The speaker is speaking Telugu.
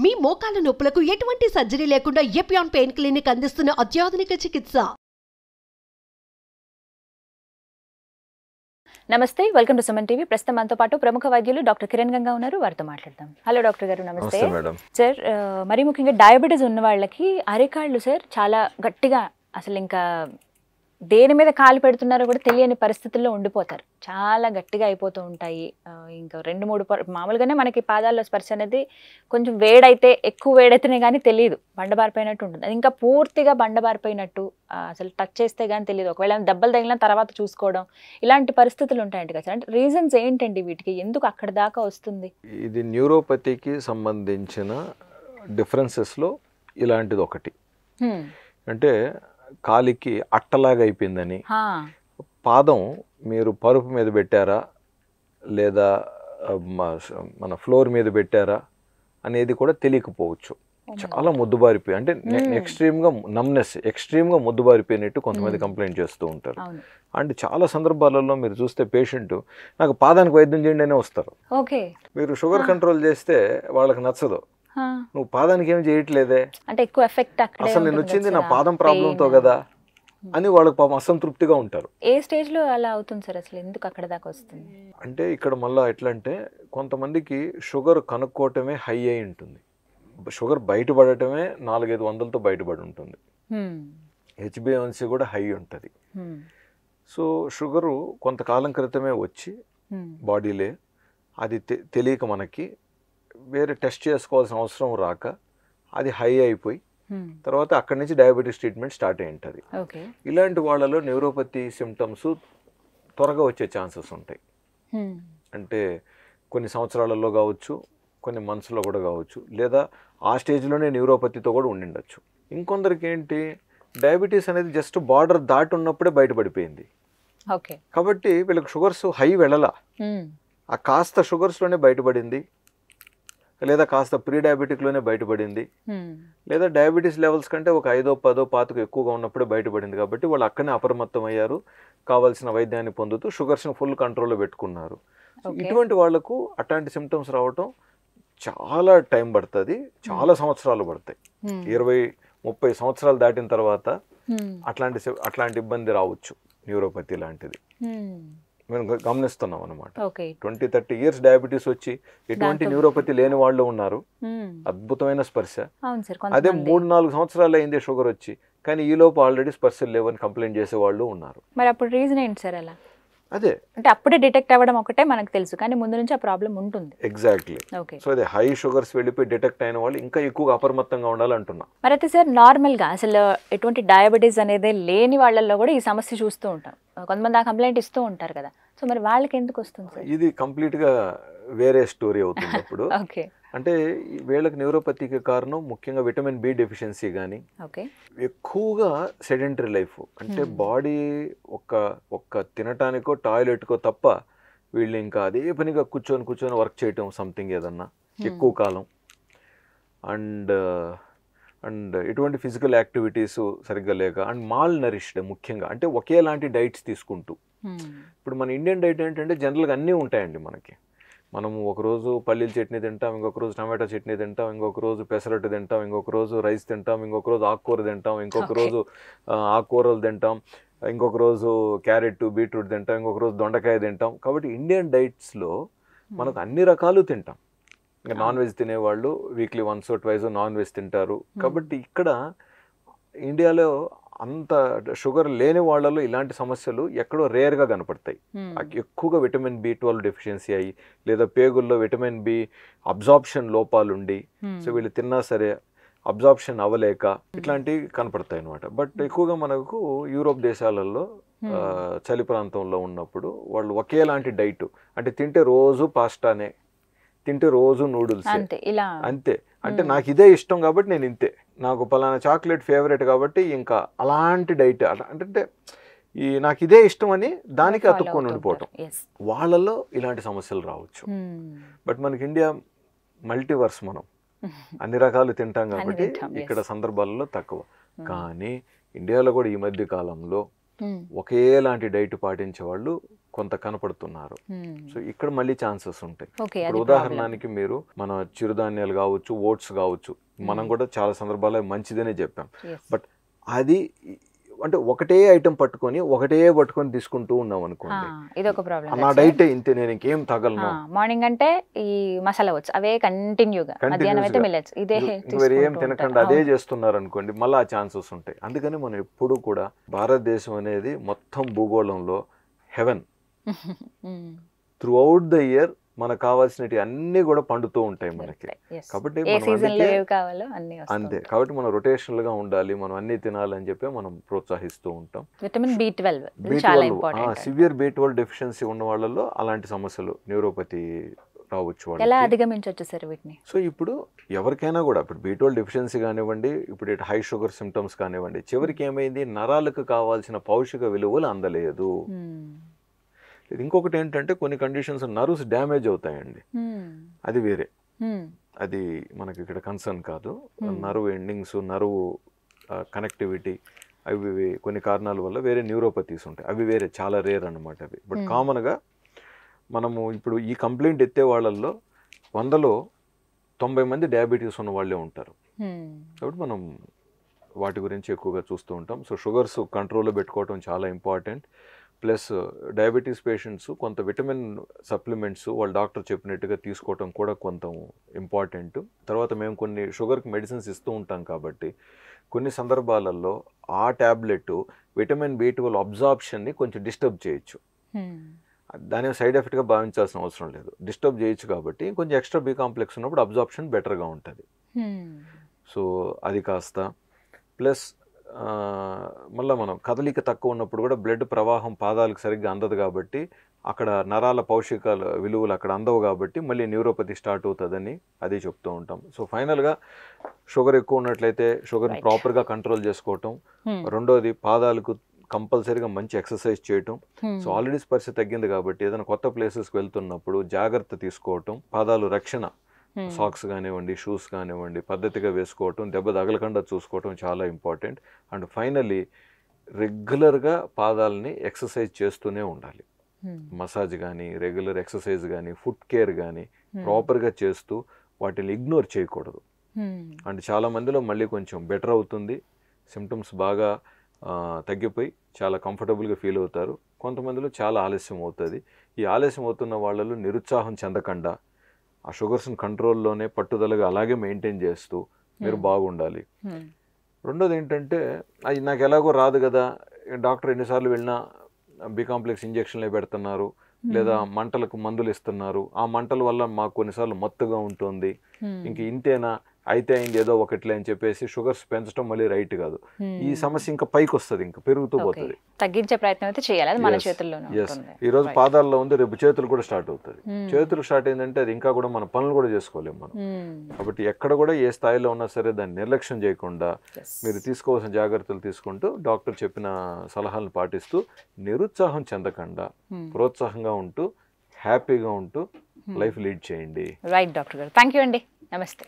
మీ మోకాల నొప్పులకు ఎటువంటి సర్జరీ లేకుండా ఎపియాన్ పెయిన్ క్లినిక్ అందిస్తున్న అత్యాధునిక చికిత్స. నమస్తే, వెల్కమ్ టు సుమన్ టీవీ. ప్రస్తుతం మనతో పాటు ప్రముఖ వైద్యులు డాక్టర్ కిరణ్ గంగా ఉన్నారు, వారితో మాట్లాడదాం. హలో డాక్టర్ గారు, నమస్తే. సార్, మరి ముఖ్యంగా డయాబెటీస్ ఉన్న వాళ్ళకి అరికాళ్ళు సార్ చాలా గట్టిగా, అసలు ఇంకా దేని మీద కాలు పెడుతున్నారో కూడా తెలియని పరిస్థితుల్లో ఉండిపోతారు. చాలా గట్టిగా అయిపోతూ ఉంటాయి. ఇంకా 2-3 మామూలుగానే మనకి పాదాల్లో స్పర్శ అనేది కొంచెం వేడైతే, ఎక్కువ వేడైతేనే కానీ తెలియదు, బండబారిపోయినట్టు ఉంటుంది. అది ఇంకా పూర్తిగా బండబారిపోయినట్టు, అసలు టచ్ చేస్తే కానీ తెలియదు. ఒకవేళ దెబ్బలు తగిలిన తర్వాత చూసుకోవడం, ఇలాంటి పరిస్థితులు ఉంటాయంట కదా సార్. అంటే రీజన్స్ ఏంటండి వీటికి, ఎందుకు అక్కడ దాకా వస్తుంది? ఇది న్యూరోపతికి సంబంధించిన డిఫరెన్సెస్లో ఇలాంటిది ఒకటి. అంటే కాలికి అట్టలాగా అయిపోయిందని, పాదం మీరు పరుపు మీద పెట్టారా లేదా మన ఫ్లోర్ మీద పెట్టారా అనేది కూడా తెలియకపోవచ్చు. చాలా ముద్దుబారిపోయి, అంటే ఎక్స్ట్రీమ్గా నమ్నెస్, ఎక్స్ట్రీమ్గా ముద్దుబారిపోయినట్టు కొంతమంది కంప్లైంట్ చేస్తూ ఉంటారు. అండ్ చాలా సందర్భాలలో మీరు చూస్తే పేషెంట్ నాకు పాదానికి వైద్యం చేయండి అనే వస్తారు. మీరు షుగర్ కంట్రోల్ చేస్తే వాళ్ళకి నచ్చదు. నువ్వు పాదానికి ఏం చేయట్లేదే, అంటే ఎక్కువ ఎఫెక్ట్ అసలు నేను వచ్చింది నా పాదం ప్రాబ్లంతో కదా అని వాళ్ళకి పాపం అసంతృప్తిగా ఉంటారు. ఏ స్టేజ్ లో అలా అవుతుంది సార్, అసలు ఎందుకు అక్కడ దాకా వస్తుంది? అంటే ఇక్కడ మళ్ళీ ఎట్లా అంటే, కొంతమందికి షుగర్ కనుక్కోవటమే హై అయి ఉంటుంది, షుగర్ బయటపడటమే 400-500తో బయటపడి ఉంటుంది, HbA1c కూడా హై ఉంటుంది. సో షుగరు కొంతకాలం క్రితమే వచ్చి బాడీలే, అది తెలియక మనకి వేరే టెస్ట్ చేసుకోవాల్సిన అవసరం రాక అది హై అయిపోయి తర్వాత అక్కడి నుంచి డయాబెటీస్ ట్రీట్మెంట్ స్టార్ట్ అయి ఉంటుంది. ఇలాంటి వాళ్ళలో న్యూరోపతి సిమ్టమ్స్ త్వరగా వచ్చే ఛాన్సెస్ ఉంటాయి. అంటే కొన్ని సంవత్సరాలలో కావచ్చు, కొన్ని మంత్స్లో కూడా కావచ్చు, లేదా ఆ స్టేజ్లోనే న్యూరోపతితో కూడా ఉండిండొచ్చు. ఇంకొందరికి ఏంటి, డయాబెటీస్ అనేది జస్ట్ బార్డర్ దాటి ఉన్నప్పుడే బయటపడిపోయింది కాబట్టి వీళ్ళకి షుగర్స్ హై వెళ్ళలా, ఆ కాస్త షుగర్స్లోనే బయటపడింది, లేదా కాస్త ప్రీ డయాబెటిక్లోనే బయటపడింది, లేదా డయాబెటీస్ లెవెల్స్ కంటే ఒక 5-10 పాతకు ఎక్కువగా ఉన్నప్పుడే బయటపడింది. కాబట్టి వాళ్ళు అక్కడనే అప్రమత్తం అయ్యారు, కావాల్సిన వైద్యాన్ని పొందుతూ షుగర్స్ని ఫుల్ కంట్రోల్లో పెట్టుకున్నారు. ఇటువంటి వాళ్లకు అట్లాంటి సిమ్టమ్స్ రావటం చాలా టైం పడుతుంది, చాలా సంవత్సరాలు పడతాయి. 20-30 సంవత్సరాలు దాటిన తర్వాత అట్లాంటి ఇబ్బంది రావచ్చు. న్యూరోపతి లాంటిది మేము గమనిస్తున్నాం అనమాట. 20-30 ఇయర్స్ డయాబెటీస్ వచ్చి ఎటువంటి న్యూరోపతి లేని వాళ్ళు ఉన్నారు, అద్భుతమైన స్పర్శ. అదే 3-4 సంవత్సరాలు అయింది షుగర్ వచ్చి, కానీ ఈ లోపు ఆల్రెడీ స్పర్శలు లేవని కంప్లైంట్ చేసే వాళ్ళు ఉన్నారు. మరి అప్పుడు రీజన్ ఏంటి సార్? అలా అదే అంటే అప్పుడే డిటెక్ట్ అవ్వడం ఒకటే మనకు తెలుసు, కానీ ముందు నుంచి ఆ ప్రాబ్లం ఉంటుంది. ఎగ్జాక్ట్లీ. సో అదే హై షుగర్స్ వెళ్ళిపోయి డిటెక్ట్ అయిన వాళ్ళు ఇంకా ఎక్కువగా అప్రమత్తంగా ఉండాలంటున్నా. మరి అయితే సార్, నార్మల్గా అసలు ఎటువంటి డయాబెటీస్ అనేది లేని వాళ్ళల్లో కూడా ఈ సమస్య చూస్తూ ఉంటాం. కొంతమంది ఆ కంప్లైంట్ ఇస్తూ ఉంటారు కదా, సో మరి వాళ్ళకి ఎందుకు వస్తుంది సార్? ఇది కంప్లీట్గా వేరే స్టోరీ అవుతుంది అప్పుడు. అంటే వీళ్ళకి న్యూరోపతికి కారణం ముఖ్యంగా విటమిన్ బి డెఫిషియన్సీ కానీ, ఎక్కువగా సెడెంటరీ లైఫ్, అంటే బాడీ ఒక్క తినటానికో టాయిలెట్కో తప్ప వీళ్ళు ఇంకా అదే పనిగా కూర్చొని వర్క్ చేయటం, సంథింగ్ ఏదన్నా ఎక్కువ కాలం, అండ్ ఎటువంటి ఫిజికల్ యాక్టివిటీస్ సరిగ్గా లేక, అండ్ మాల్ నరిష్డ్ ముఖ్యంగా, అంటే ఒకేలాంటి డైట్స్ తీసుకుంటూ. ఇప్పుడు మన ఇండియన్ డైట్ ఏంటంటే జనరల్గా అన్నీ ఉంటాయండి మనకి. మనము ఒకరోజు పల్లీల చట్నీ తింటాం, ఇంకొక రోజు టమాటా చట్నీ తింటాం, ఇంకొక రోజు పెసరట్టు తింటాం, ఇంకొక రోజు రైస్ తింటాం, ఇంకొక రోజు ఆకుకూర తింటాం, ఇంకొక రోజు ఆకుకూరలు తింటాం, ఇంకొక రోజు క్యారెట్ బీట్రూట్ తింటాం, ఇంకొక రోజు దొండకాయ తింటాం. కాబట్టి ఇండియన్ డైట్స్లో మనకు అన్ని రకాలు తింటాం. ఇంకా నాన్ వెజ్ తినేవాళ్ళు వీక్లీ 1-2 నాన్ వెజ్ తింటారు. కాబట్టి ఇక్కడ ఇండియాలో అంత షుగర్ లేని వాళ్ళలో ఇలాంటి సమస్యలు ఎక్కడో రేర్గా కనపడతాయి. ఎక్కువగా విటమిన్ B12 డెఫిషియన్సీ అయ్యి, లేదా పేగుల్లో విటమిన్ బి అబ్జార్ప్షన్ లోపాలుండి, సో వీళ్ళు తిన్నా సరే అబ్జార్ప్షన్ అవ్వలేక ఇట్లాంటివి కనపడతాయి అనమాట. బట్ ఎక్కువగా మనకు యూరోప్ దేశాలలో చలి ప్రాంతంలో ఉన్నప్పుడు వాళ్ళు ఒకేలాంటి డైట్, అంటే తింటే రోజు పాస్తానే, తింటే రోజు నూడిల్స్ అంతే, అంటే నాకు ఇదే ఇష్టం కాబట్టి నేను ఇంతే, నాకు పలానా చాక్లెట్ ఫేవరెట్ కాబట్టి ఇంకా అలాంటి డైట్, అంటే నాకు ఇదే ఇష్టం అని దానికి అతుక్కొని ఉండిపోవటం, వాళ్ళలో ఇలాంటి సమస్యలు రావచ్చు. బట్ మనకి ఇండియా మల్టీవర్స్, మనం అన్ని రకాలు తింటాం కాబట్టి ఇక్కడ సందర్భాలలో తక్కువ. కానీ ఇండియాలో కూడా ఈ మధ్య కాలంలో ఒకేలాంటి డైట్ పాటించే వాళ్ళు కొంత కనపడుతున్నారు. సో ఇక్కడ మళ్ళీ ఛాన్సెస్ ఉంటాయి. ఇప్పుడు ఉదాహరణకి మీరు మన చిరుధాన్యాలు కావచ్చు, ఓట్స్ కావచ్చు, మనం కూడా చాలా సందర్భాల్లో మంచిదనే చెప్పాం. బట్ అది అంటే ఒకటే ఐటమ్ పట్టుకొని తీసుకుంటూ ఉన్నాం అనుకోండి, ఇదొక ప్రాబ్లం. నా డైట్ ఇంతే, నేను ఇంకేం తగలను. మార్నింగ్ అంటే ఈ మసాలా ఓట్స్ అవే కంటిన్యూగా, మధ్యాహ్నం అయితే మిల్లెట్స్ ఇదే ఏం తినకుండా అదే చేస్తున్నారు అనుకోండి, మళ్ళీ ఆ ఛాన్సెస్ ఉంటాయి. అందుకని మనం ఎప్పుడు కూడా భారతదేశం అనేది మొత్తం భూగోళంలో heaven. Throughout the year మనకు కావాల్సినవి అన్ని కూడా పండుతూ ఉంటాయి మనకి. కాబట్టి అంతే, కాబట్టి మనం రొటేషనల్ గా ఉండాలి, మనం అన్ని తినాలని చెప్పి మనం ప్రోత్సహిస్తూ ఉంటాం. Vitamin B12 severe B12 deficiency ఉన్న వాళ్ళలో అలాంటి సమస్యలు న్యూరోపతి రావచ్చు. ఎలా అధిగమించవచ్చు సార్ వీటిని? సో ఇప్పుడు ఎవరికైనా కూడా ఇప్పుడు B12 డెఫిషియన్సీ కానివ్వండి, ఇప్పుడు హై షుగర్ సిమ్టమ్స్ కానివ్వండి, చివరికి ఏమైంది, నరాలకు కావాల్సిన పౌష్టిక విలువలు అందలేదు. ఇంకొకటి ఏంటంటే కొన్ని కండిషన్స్ నర్వ్స్ డ్యామేజ్ అవుతాయండి, అది వేరే, అది మనకి ఇక్కడ కన్సర్న్ కాదు. నర్వ్ ఎండింగ్స్, నర్వ్ కనెక్టివిటీ, అవి కొన్ని కారణాల వల్ల వేరే న్యూరోపతీస్ ఉంటాయి, అవి వేరే, చాలా రేర్ అనమాట అవి. బట్ కామన్గా మనము ఇప్పుడు ఈ కంప్లైంట్ ఎత్తే వాళ్ళల్లో 100లో 90 మంది డయాబెటీస్ ఉన్న వాళ్ళే ఉంటారు. కాబట్టి మనం వాటి గురించి ఎక్కువగా చూస్తూ ఉంటాం. సో షుగర్స్ కంట్రోల్లో పెట్టుకోవడం చాలా ఇంపార్టెంట్. ప్లస్ డయాబెటీస్ పేషెంట్స్ కొంత విటమిన్ సప్లిమెంట్స్ వాళ్ళ డాక్టర్ చెప్పినట్టుగా తీసుకోవటం కూడా కొంత ఇంపార్టెంట్. తర్వాత మేము కొన్ని షుగర్కి మెడిసిన్స్ ఇస్తూ ఉంటాం కాబట్టి కొన్ని సందర్భాలలో ఆ ట్యాబ్లెట్ విటమిన్ B12 అబ్జార్ప్షన్ని కొంచెం డిస్టర్బ్ చేయొచ్చు. దాని సైడ్ ఎఫెక్ట్గా భావించాల్సిన అవసరం లేదు, డిస్టర్బ్ చేయొచ్చు. కాబట్టి కొంచెం ఎక్స్ట్రా B కాంప్లెక్స్ ఉన్నప్పుడు అబ్జార్ప్షన్ బెటర్గా ఉంటుంది. సో అది కాస్త ప్లస్ మళ్ళీ మనం కదలిక తక్కువ ఉన్నప్పుడు కూడా బ్లడ్ ప్రవాహం పాదాలకు సరిగ్గా అందదు, కాబట్టి అక్కడ నరాల పౌష్టికాల విలువలు అక్కడ అందవు, కాబట్టి మళ్ళీ న్యూరోపతి స్టార్ట్ అవుతుందని అది చెప్తూ ఉంటాం. సో ఫైనల్గా షుగర్ ఎక్కువ ఉన్నట్లయితే షుగర్ని ప్రాపర్గా కంట్రోల్ చేసుకోవటం, రెండోది పాదాలకు కంపల్సరీగా మంచి ఎక్సర్సైజ్ చేయటం. సో ఆల్రెడీ స్పర్శ తగ్గింది కాబట్టి ఏదైనా కొత్త ప్లేసెస్కి వెళ్తున్నప్పుడు జాగ్రత్త తీసుకోవటం, పాదాలు రక్షణ, సాక్స్ కానివ్వండి, షూస్ కానివ్వండి పద్ధతిగా వేసుకోవటం, దెబ్బ తగలకుండా చూసుకోవటం చాలా ఇంపార్టెంట్. అండ్ ఫైనలీ రెగ్యులర్గా పాదాలని ఎక్సర్సైజ్ చేస్తూనే ఉండాలి. మసాజ్ కానీ, రెగ్యులర్ ఎక్సర్సైజ్ కానీ, ఫుడ్ కేర్ కానీ ప్రాపర్గా చేస్తూ వాటిని ఇగ్నోర్ చేయకూడదు. అండ్ చాలా మందిలో మళ్ళీ కొంచెం బెటర్ అవుతుంది, సిమ్టమ్స్ బాగా తగ్గిపోయి చాలా కంఫర్టబుల్గా ఫీల్ అవుతారు. కొంతమందిలో చాలా ఆలస్యం అవుతుంది. ఈ ఆలస్యం అవుతున్న వాళ్ళలో నిరుత్సాహం చెందకుండా ఆ షుగర్స్ని కంట్రోల్లోనే పట్టుదలగా అలాగే మెయింటైన్ చేస్తూ మీరు బాగుండాలి. రెండోది ఏంటంటే, అది నాకు ఎలాగో రాదు కదా, డాక్టర్ ఎన్నిసార్లు వెళ్ళినా B కాంప్లెక్స్ ఇంజెక్షన్లే పెడుతున్నారు, లేదా మంటలకు మందులు ఇస్తున్నారు, ఆ మంటల వల్ల మాకు కొన్నిసార్లు మత్తుగా ఉంటుంది, ఇంక ఇంతేనా, అయితే అయింది ఏదో ఒకట్లే అని చెప్పేసి షుగర్స్ పెంచడం మళ్ళీ రైట్ కాదు. ఈ సమస్య ఇంకా పైకి వస్తుంది, ఇంకా పెరుగుతూ పోతుంది. తగ్గించే ప్రయత్నం అయితే చేయాలి, అది మన చేతుల్లోనే ఉంటుంది. ఈ రోజు పాదాల్లో ఉంది, రేపు చేతులు కూడా స్టార్ట్ అవుతుంది. చేతులు స్టార్ట్ అయిందంటే అది ఇంకా కూడా మన పనులు కూడా చేసుకోలేము మనం. కాబట్టి ఎక్కడ కూడా ఏ స్థాయిలో ఉన్నా సరే దాన్ని నిర్లక్ష్యం చేయకుండా మీరు తీసుకోవాల్సిన జాగ్రత్తలు తీసుకుంటూ డాక్టర్ చెప్పిన సలహాలను పాటిస్తూ నిరుత్సాహం చెందకుండా ప్రోత్సాహంగా ఉంటూ హ్యాపీగా ఉంటూ లైఫ్ లీడ్ చేయండి. రైట్ డాక్టర్ గారు, థ్యాంక్ యూ అండి, నమస్తే.